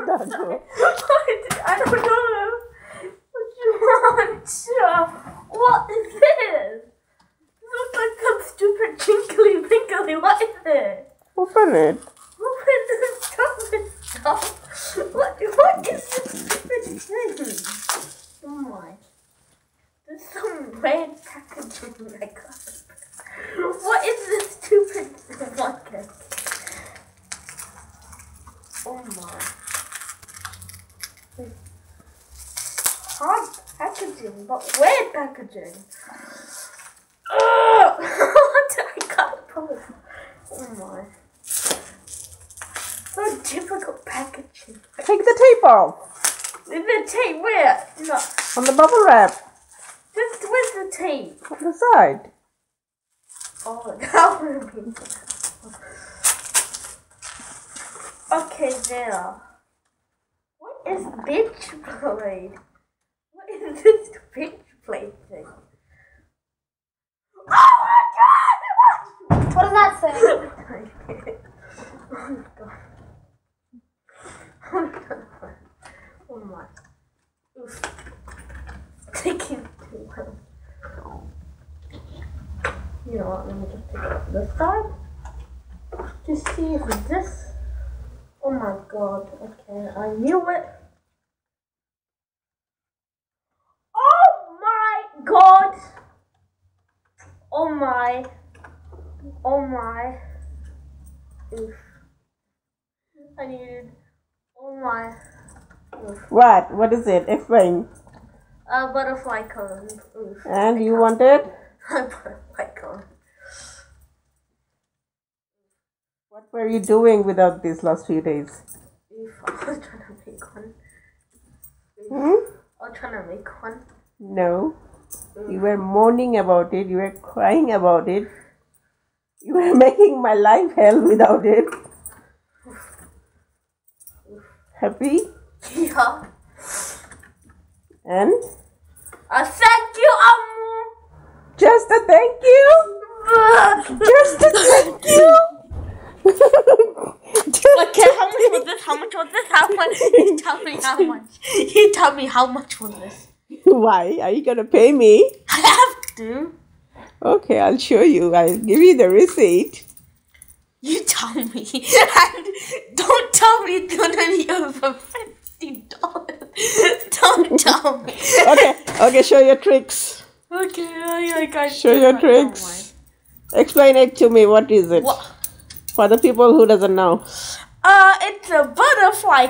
taco. I don't know. What is this? It looks like some stupid twinkly winkly. What is it? Open it. Open this stuff. What is this stupid thing? Oh my. There's some red packaging I got. What is this stupid thing? Oh my. Hard packaging, but weird packaging. What I got pulled. Oh my. So difficult packaging. Take the tape off. The tape where? No. On the bubble wrap. Just with the tape. On the side. Oh, that would be. Okay, there. What is bitch blade? What is this bitch blade thing? Oh my god! What does that say? Oh my god. Oh my god. Oh my. Oof. Taking too long. You know what, let me just take it off this side. To see if this. Oh my god, okay, I knew it. Oh my god! Oh my. Oh my. Oof. I needed. Oh my. Oof. What? What is it? Explain. A butterfly cone. Oof. And you wanted? A butterfly cone. What were you doing without these last few days? Oof, I was trying to make one. Oof. Hmm? I was trying to make one. No. You were moaning about it. You were crying about it. You were making my life hell without it. Happy? Yeah. And? Thank you, Just a thank you? Just a thank you? Okay, how much was this? How much was this? How much? You tell me how much. You tell me how much was this. Why? Are you going to pay me? I have to. Okay, I'll show you. I'll give you the receipt. You tell me. And don't tell me it's going to be over $50. Don't tell me. Okay, show your tricks. Okay, I got Show your tricks. Explain it to me. What is it? What? For the people who doesn't know. It's a butterfly